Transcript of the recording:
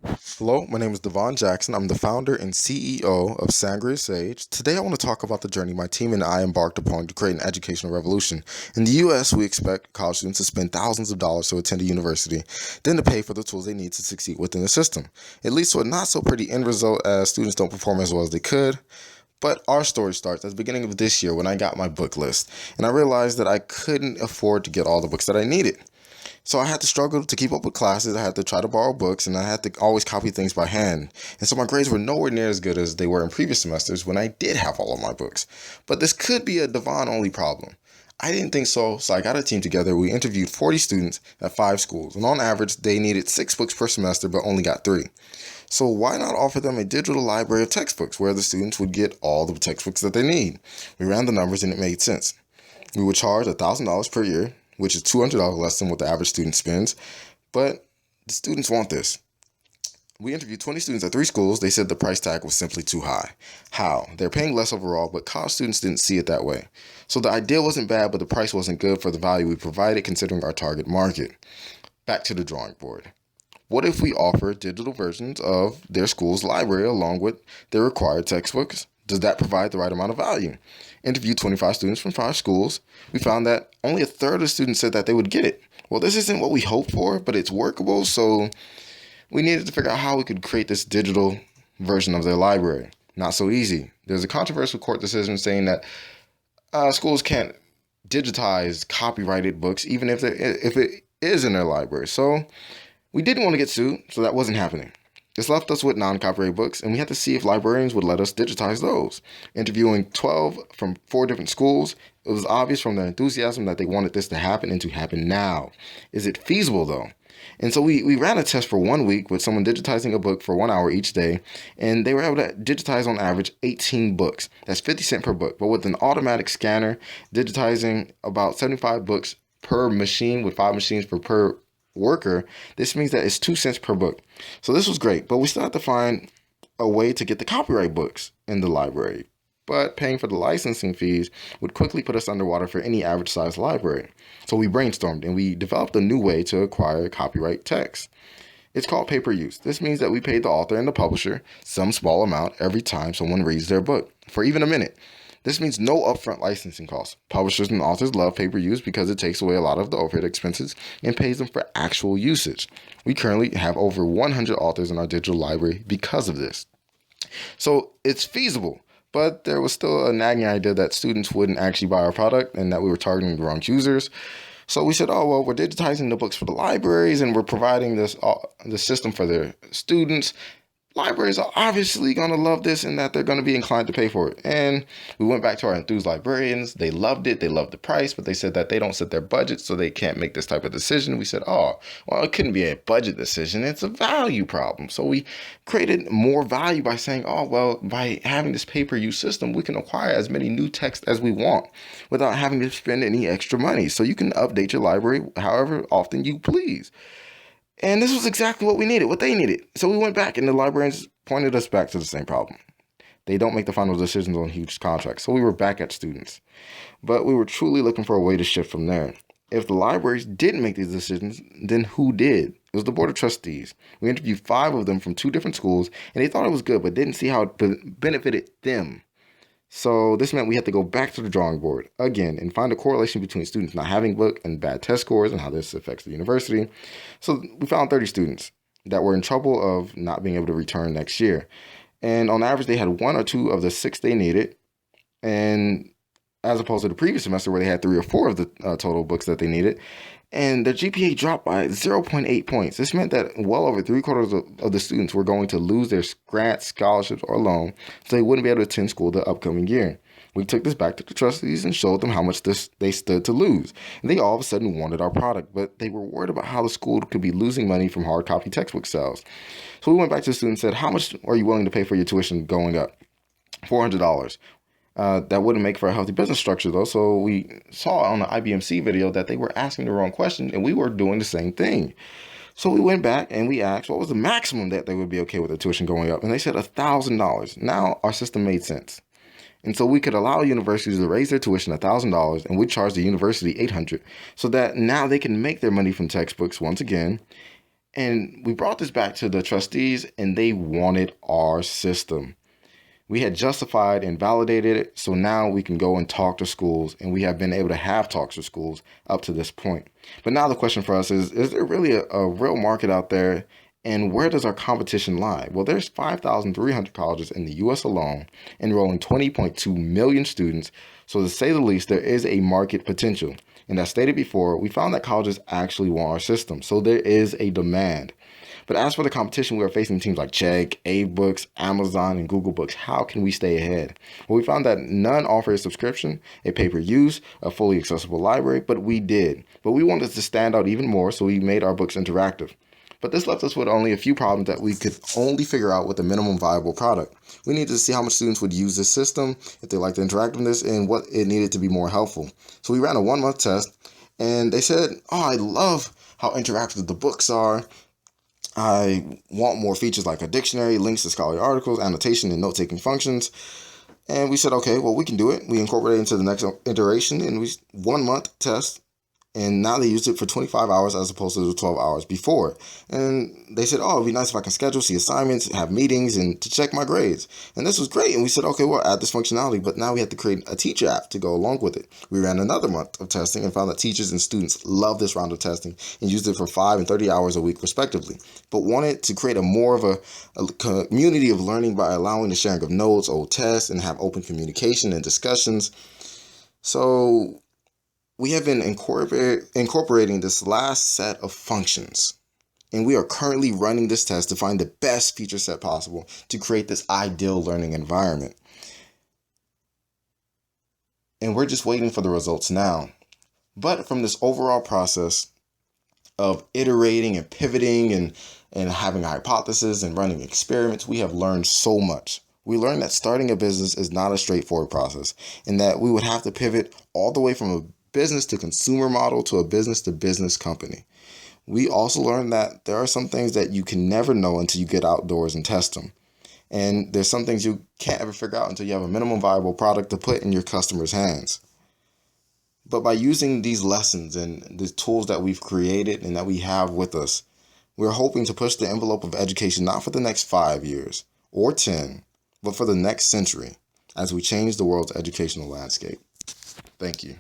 Hello, my name is Devon Jackson. I'm the founder and CEO of Sangria Sage. Today I want to talk about the journey my team and I embarked upon to create an educational revolution. In the US, we expect college students to spend thousands of dollars to attend a university, then to pay for the tools they need to succeed within the system. It leads to a not so pretty end result as students don't perform as well as they could. But our story starts at the beginning of this year when I got my book list, and I realized that I couldn't afford to get all the books that I needed. So I had to struggle to keep up with classes. I had to try to borrow books, and I had to always copy things by hand. And so my grades were nowhere near as good as they were in previous semesters when I did have all of my books. But this could be a Devon only problem. I didn't think so, so I got a team together. We interviewed 40 students at 5 schools, and on average, they needed 6 books per semester but only got 3. So why not offer them a digital library of textbooks where the students would get all the textbooks that they need? We ran the numbers and it made sense. We would charge $1,000 per year, which is $200 less than what the average student spends, but the students want this. We interviewed 20 students at 3 schools. They said the price tag was simply too high. How? They're paying less overall, but college students didn't see it that way. So the idea wasn't bad, but the price wasn't good for the value we provided considering our target market. Back to the drawing board. What if we offer digital versions of their school's library along with their required textbooks? Does that provide the right amount of value? Interviewed 25 students from 5 schools. We found that only a third of the students said that they would get it. Well, this isn't what we hoped for, but it's workable, so we needed to figure out how we could create this digital version of their library. Not so easy. There's a controversial court decision saying that schools can't digitize copyrighted books, even if it is in their library. So we didn't want to get sued, so that wasn't happening. This left us with non-copyright books, and we had to see if librarians would let us digitize those. Interviewing 12 from 4 different schools, it was obvious from their enthusiasm that they wanted this to happen and to happen now. Is it feasible, though? And so we ran a test for 1 week with someone digitizing a book for 1 hour each day, and they were able to digitize on average 18 books. That's 50 cents per book. But with an automatic scanner, digitizing about 75 books per machine with 5 machines per worker, this means that it's 2 cents per book. So this was great, but we still had to find a way to get the copyright books in the library. But paying for the licensing fees would quickly put us underwater for any average sized library. So we brainstormed and we developed a new way to acquire copyright text. It's called pay-per-use. This means that we paid the author and the publisher some small amount every time someone reads their book, for even a minute. This means no upfront licensing costs. Publishers and authors love pay-per-use because it takes away a lot of the overhead expenses and pays them for actual usage. We currently have over 100 authors in our digital library because of this. So it's feasible, but there was still a nagging idea that students wouldn't actually buy our product and that we were targeting the wrong users. So we said, oh, well, we're digitizing the books for the libraries and we're providing the system for their students. Libraries are obviously going to love this and that they're going to be inclined to pay for it. And we went back to our enthused librarians. They loved it. They loved the price, but they said that they don't set their budget, so they can't make this type of decision. We said, oh, well, it couldn't be a budget decision. It's a value problem. So we created more value by saying, oh, well, by having this pay-per-use system, we can acquire as many new texts as we want without having to spend any extra money. So you can update your library however often you please. And this was exactly what we needed, what they needed. So we went back and the librarians pointed us back to the same problem. They don't make the final decisions on huge contracts. So we were back at students. But we were truly looking for a way to shift from there. If the libraries didn't make these decisions, then who did? It was the Board of Trustees. We interviewed 5 of them from 2 different schools, and they thought it was good, but didn't see how it benefited them. So this meant we had to go back to the drawing board again and find a correlation between students not having book and bad test scores and how this affects the university. So we found 30 students that were in trouble of not being able to return next year. And on average, they had 1 or 2 of the 6 they needed. And as opposed to the previous semester where they had 3 or 4 of the total books that they needed. And their GPA dropped by 0.8 points. This meant that well over 3/4 of the students were going to lose their grants, scholarships, or loan, so they wouldn't be able to attend school the upcoming year. We took this back to the trustees and showed them how much they stood to lose. And they all of a sudden wanted our product, but they were worried about how the school could be losing money from hard copy textbook sales. So we went back to the students and said, how much are you willing to pay for your tuition going up? $400. That wouldn't make for a healthy business structure, though. So we saw on the IBMC video that they were asking the wrong question, and we were doing the same thing. So we went back and we asked what was the maximum that they would be okay with the tuition going up, and they said $1,000. Now our system made sense. And so we could allow universities to raise their tuition $1,000, and we charge the university $800, so that now they can make their money from textbooks once again. And we brought this back to the trustees, and they wanted our system. We had justified and validated it, so now we can go and talk to schools, and we have been able to have talks with schools up to this point. But now the question for us is there really a real market out there, and where does our competition lie? Well, there's 5,300 colleges in the U.S. alone, enrolling 20.2 million students, so to say the least, there is a market potential. And as stated before, we found that colleges actually want our system, so there is a demand. But as for the competition, we are facing teams like Chegg, AbeBooks, Amazon, and Google Books. How can we stay ahead? Well, we found that none offer a subscription, a pay-per-use, a fully accessible library, but we did. But we wanted to stand out even more, so we made our books interactive. But this left us with only a few problems that we could only figure out with a minimum viable product. We needed to see how much students would use this system, if they liked the interactiveness, and what it needed to be more helpful. So we ran a 1-month test, and they said, I love how interactive the books are. I want more features like a dictionary, links to scholarly articles, annotation, and note-taking functions. And we said, okay, well, we can do it. We incorporated it into the next iteration, and 1-month test. And now they used it for 25 hours as opposed to the 12 hours before. And they said, it'd be nice if I can schedule, see assignments, have meetings, and to check my grades. And this was great. And we said, okay, we'll add this functionality, but now we have to create a teacher app to go along with it. We ran another month of testing and found that teachers and students loved this round of testing and used it for 5 and 30 hours a week, respectively, but wanted to create more of a community of learning by allowing the sharing of notes, old tests, and have open communication and discussions. So we have been incorporating this last set of functions, and we are currently running this test to find the best feature set possible to create this ideal learning environment. And we're just waiting for the results now. But from this overall process of iterating and pivoting and having a hypothesis and running experiments, we have learned so much. We learned that starting a business is not a straightforward process, and that we would have to pivot all the way from a business to consumer model to a business to business company. We also learned that there are some things that you can never know until you get outdoors and test them. And there's some things you can't ever figure out until you have a minimum viable product to put in your customers' hands. But by using these lessons and the tools that we've created and that we have with us, we're hoping to push the envelope of education not for the next 5 years or 10, but for the next century as we change the world's educational landscape. Thank you.